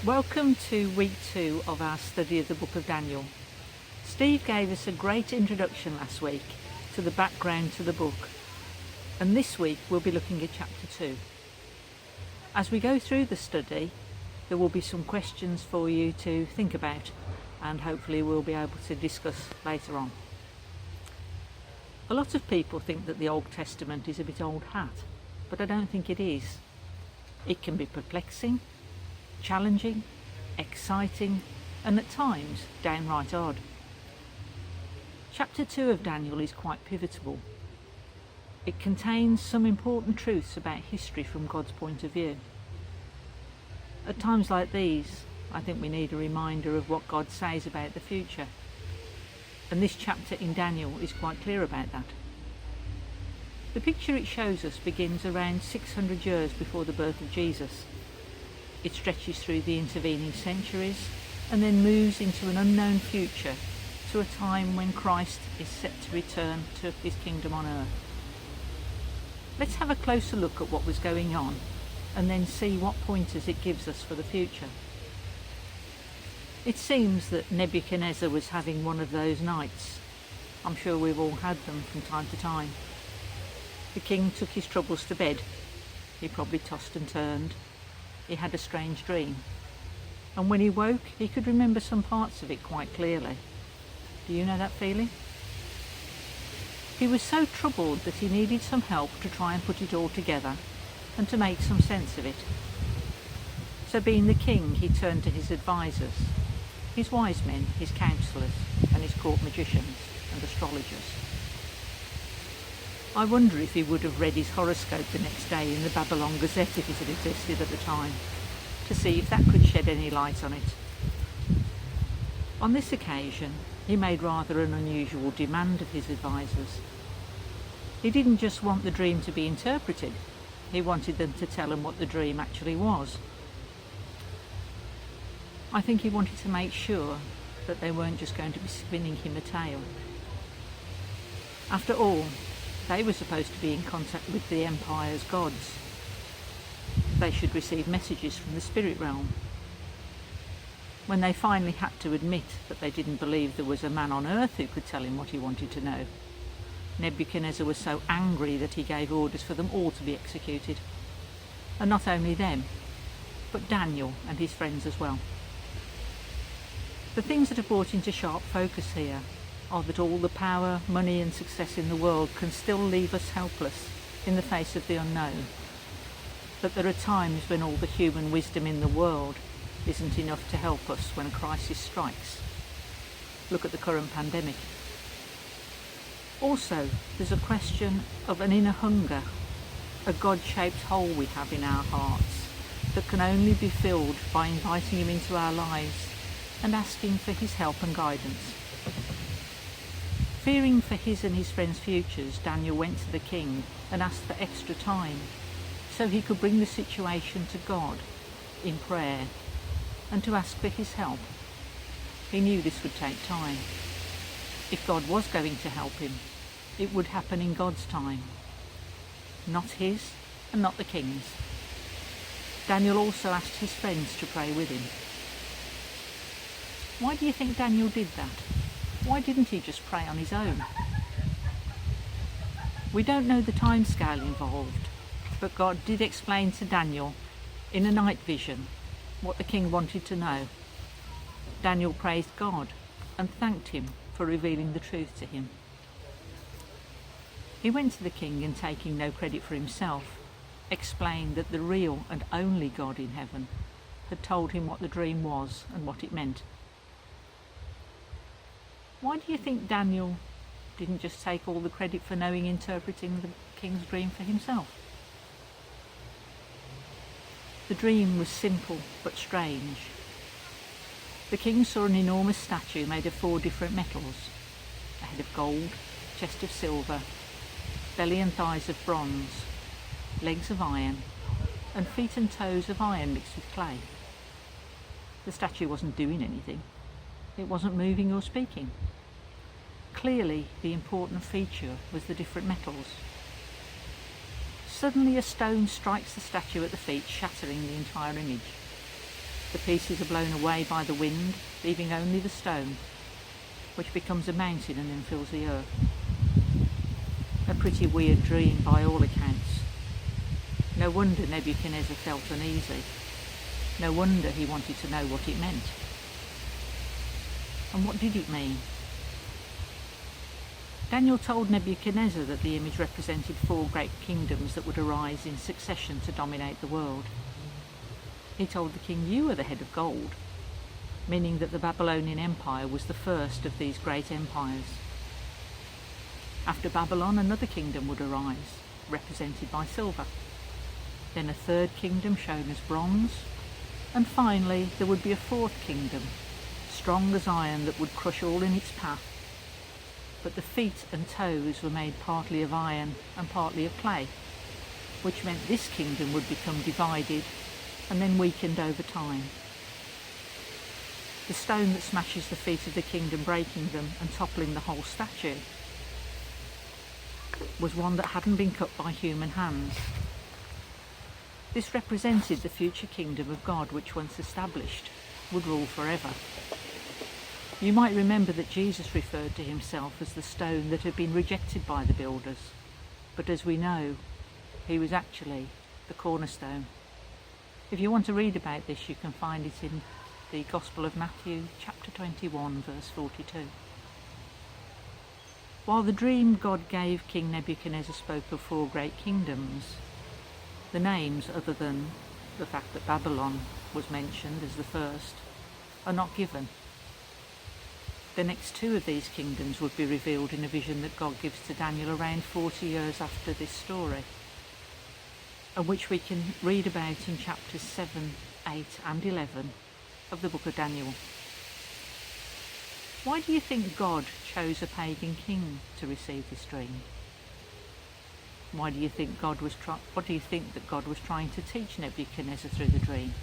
Welcome to week 2 of our study of the book of Daniel. Steve gave us a great introduction last week to the background to the book, and this week we'll be looking at chapter 2. As we go through the study, there will be some questions for you to think about, and hopefully we'll be able to discuss later on. A lot of people think that the Old Testament is a bit old hat, but I don't think it is. It can be perplexing, challenging, exciting, and at times downright odd. Chapter 2 of Daniel is quite pivotal. It contains some important truths about history from God's point of view. At times like these, I think we need a reminder of what God says about the future. And this chapter in Daniel is quite clear about that. The picture it shows us begins around 600 years before the birth of Jesus. It stretches through the intervening centuries and then moves into an unknown future, to a time when Christ is set to return to his kingdom on earth. Let's have a closer look at what was going on and then see what pointers it gives us for the future. It seems that Nebuchadnezzar was having one of those nights. I'm sure we've all had them from time to time. The king took his troubles to bed. He probably tossed and turned. He had a strange dream. And when he woke, he could remember some parts of it quite clearly. Do you know that feeling? He was so troubled that he needed some help to try and put it all together and to make some sense of it. So being the king, he turned to his advisors, his wise men, his counsellors, and his court magicians and astrologers. I wonder if he would have read his horoscope the next day in the Babylon Gazette if it had existed at the time, to see if that could shed any light on it. On this occasion, he made rather an unusual demand of his advisors. He didn't just want the dream to be interpreted, he wanted them to tell him what the dream actually was. I think he wanted to make sure that they weren't just going to be spinning him a tale. After all, they were supposed to be in contact with the Empire's gods. They should receive messages from the spirit realm. When they finally had to admit that they didn't believe there was a man on earth who could tell him what he wanted to know, Nebuchadnezzar was so angry that he gave orders for them all to be executed. And not only them, but Daniel and his friends as well. The things that are brought into sharp focus here are that all the power, money and success in the world can still leave us helpless in the face of the unknown. That there are times when all the human wisdom in the world isn't enough to help us when a crisis strikes. Look at the current pandemic. Also, there's a question of an inner hunger, a God-shaped hole we have in our hearts that can only be filled by inviting him into our lives and asking for his help and guidance. Fearing for his and his friends' futures, Daniel went to the king and asked for extra time so he could bring the situation to God in prayer and to ask for his help. He knew this would take time. If God was going to help him, it would happen in God's time, not his and not the king's. Daniel also asked his friends to pray with him. Why do you think Daniel did that? Why didn't he just pray on his own? We don't know the time scale involved, but God did explain to Daniel in a night vision what the king wanted to know. Daniel praised God and thanked him for revealing the truth to him. He went to the king and, taking no credit for himself, explained that the real and only God in heaven had told him what the dream was and what it meant. Why do you think Daniel didn't just take all the credit for knowing interpreting the king's dream for himself? The dream was simple but strange. The king saw an enormous statue made of 4 different metals: a head of gold, chest of silver, belly and thighs of bronze, legs of iron, and feet and toes of iron mixed with clay. The statue wasn't doing anything. It wasn't moving or speaking. Clearly, the important feature was the different metals. Suddenly a stone strikes the statue at the feet, shattering the entire image. The pieces are blown away by the wind, leaving only the stone, which becomes a mountain and then fills the earth. A pretty weird dream by all accounts. No wonder Nebuchadnezzar felt uneasy. No wonder he wanted to know what it meant. And what did it mean? Daniel told Nebuchadnezzar that the image represented 4 great kingdoms that would arise in succession to dominate the world. He told the king, "You are the head of gold," meaning that the Babylonian Empire was the first of these great empires. After Babylon, another kingdom would arise, represented by silver. Then a 3rd kingdom shown as bronze, and finally there would be a 4th kingdom, strong as iron, that would crush all in its path. But the feet and toes were made partly of iron and partly of clay, which meant this kingdom would become divided and then weakened over time. The stone that smashes the feet of the kingdom, breaking them and toppling the whole statue, was one that hadn't been cut by human hands. This represented the future kingdom of God, which, once established, would rule forever. You might remember that Jesus referred to himself as the stone that had been rejected by the builders, but as we know, he was actually the cornerstone. If you want to read about this, you can find it in the Gospel of Matthew, chapter 21, verse 42. While the dream God gave King Nebuchadnezzar spoke of 4 great kingdoms, the names, other than the fact that Babylon was mentioned as the first, are not given. The next 2 of these kingdoms would be revealed in a vision that God gives to Daniel around 40 years after this story, and which we can read about in chapters 7, 8 and 11 of the book of Daniel. Why do you think God chose a pagan king to receive this dream? What do you think that God was trying to teach Nebuchadnezzar through the dream?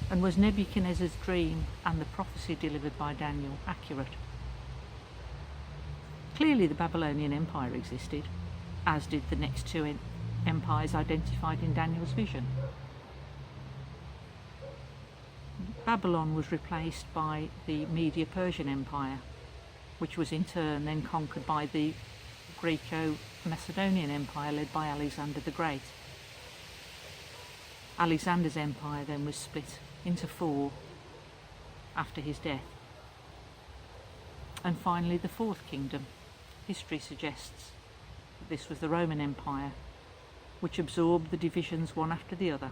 And was Nebuchadnezzar's dream and the prophecy delivered by Daniel accurate? Clearly the Babylonian Empire existed, as did the next 2 empires identified in Daniel's vision. Babylon was replaced by the Medo-Persian Empire, which was in turn then conquered by the Greco-Macedonian Empire led by Alexander the Great. Alexander's empire then was split into 4 after his death. And finally the 4th kingdom. History suggests that this was the Roman Empire, which absorbed the divisions one after the other.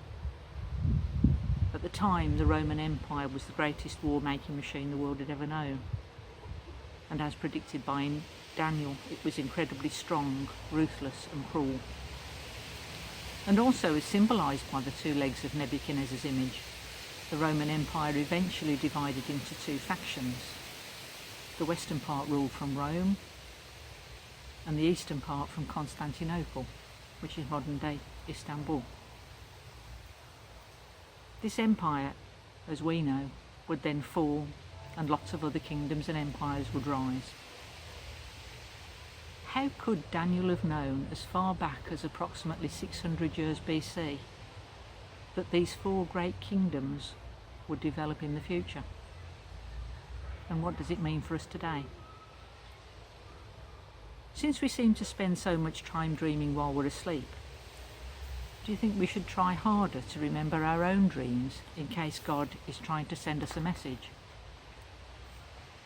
At the time, the Roman Empire was the greatest war-making machine the world had ever known. And as predicted by Daniel, it was incredibly strong, ruthless and cruel. And also is symbolised by the 2 legs of Nebuchadnezzar's image. The Roman Empire eventually divided into 2 factions. The western part ruled from Rome, and the eastern part from Constantinople, which is modern-day Istanbul. This empire, as we know, would then fall, and lots of other kingdoms and empires would rise. How could Daniel have known as far back as approximately 600 years BC that these 4 great kingdoms would develop in the future? And what does it mean for us today? Since we seem to spend so much time dreaming while we're asleep, do you think we should try harder to remember our own dreams in case God is trying to send us a message?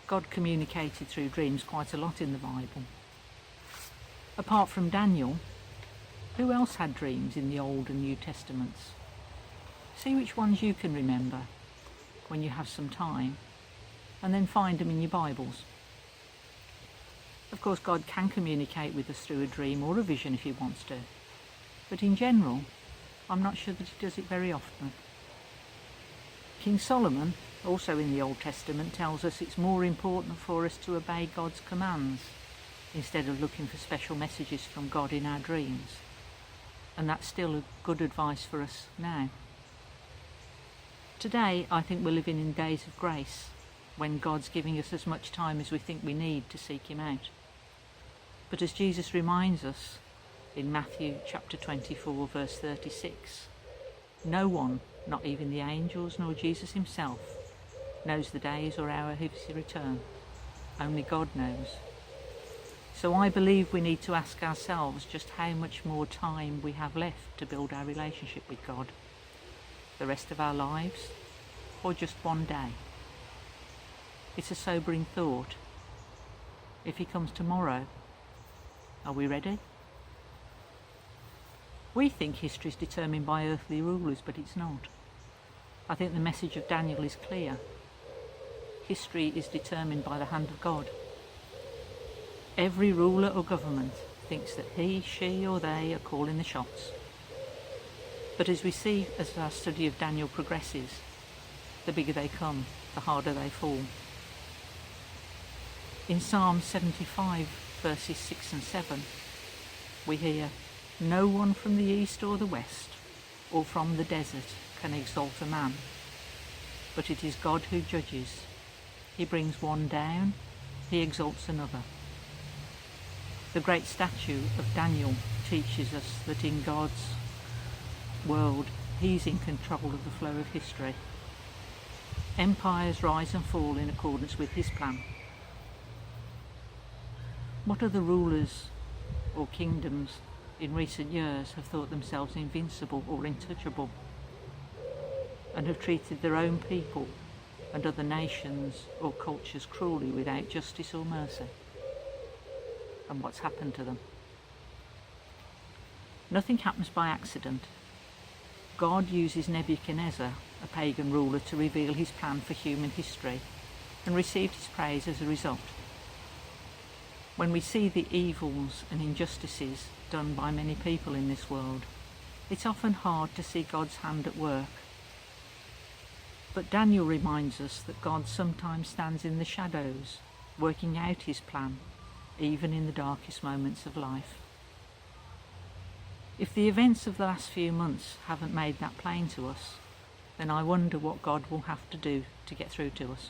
God communicated through dreams quite a lot in the Bible. Apart from Daniel, who else had dreams in the Old and New Testaments? See which ones you can remember when you have some time, and then find them in your Bibles. Of course, God can communicate with us through a dream or a vision if he wants to, but in general, I'm not sure that he does it very often. King Solomon, also in the Old Testament, tells us it's more important for us to obey God's commands instead of looking for special messages from God in our dreams. And that's still a good advice for us now. Today, I think we're living in days of grace, when God's giving us as much time as we think we need to seek him out. But as Jesus reminds us in Matthew chapter 24, verse 36, no one not even the angels nor Jesus himself, knows the days or hour of his return. Only God knows. So I believe we need to ask ourselves just how much more time we have left to build our relationship with God. The rest of our lives, or just one day? It's a sobering thought. If he comes tomorrow, are we ready? We think history is determined by earthly rulers, but it's not. I think the message of Daniel is clear. History is determined by the hand of God. Every ruler or government thinks that he, she or they are calling the shots. But as we see as our study of Daniel progresses, the bigger they come, the harder they fall. In Psalm 75, verses 6 and 7, we hear, "No one from the east or the west, or from the desert, can exalt a man. But it is God who judges. He brings one down, he exalts another." The great statue of Daniel teaches us that in God's world, he's in control of the flow of history. Empires rise and fall in accordance with his plan. What other rulers or kingdoms in recent years have thought themselves invincible or untouchable, and have treated their own people and other nations or cultures cruelly without justice or mercy? And what's happened to them? Nothing happens by accident. God uses Nebuchadnezzar, a pagan ruler, to reveal his plan for human history, and received his praise as a result. When we see the evils and injustices done by many people in this world, it's often hard to see God's hand at work. But Daniel reminds us that God sometimes stands in the shadows, working out his plan, even in the darkest moments of life. If the events of the last few months haven't made that plain to us, then I wonder what God will have to do to get through to us.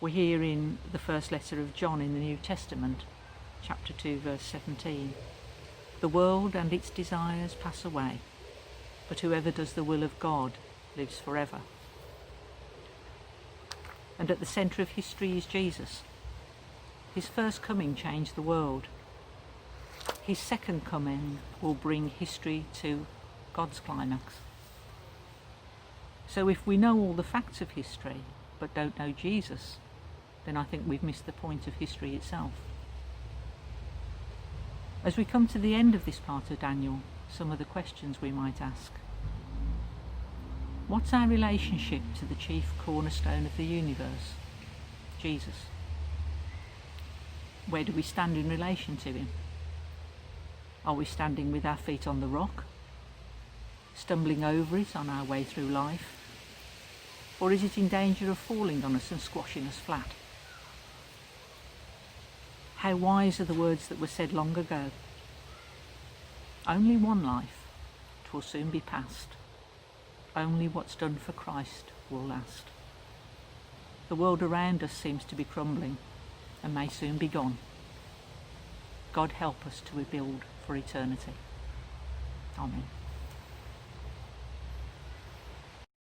We hear in the first letter of John in the New Testament, chapter 2, verse 17, "The world and its desires pass away, but whoever does the will of God lives forever." And at the centre of history is Jesus. His first coming changed the world. His second coming will bring history to God's climax. So if we know all the facts of history but don't know Jesus, then I think we've missed the point of history itself. As we come to the end of this part of Daniel, some of the questions we might ask. What's our relationship to the chief cornerstone of the universe, Jesus? Where do we stand in relation to him? Are we standing with our feet on the rock, stumbling over it on our way through life? Or is it in danger of falling on us and squashing us flat? How wise are the words that were said long ago? Only one life, 'twill soon be past. Only what's done for Christ will last. The world around us seems to be crumbling and may soon be gone. God help us to rebuild for eternity. Amen.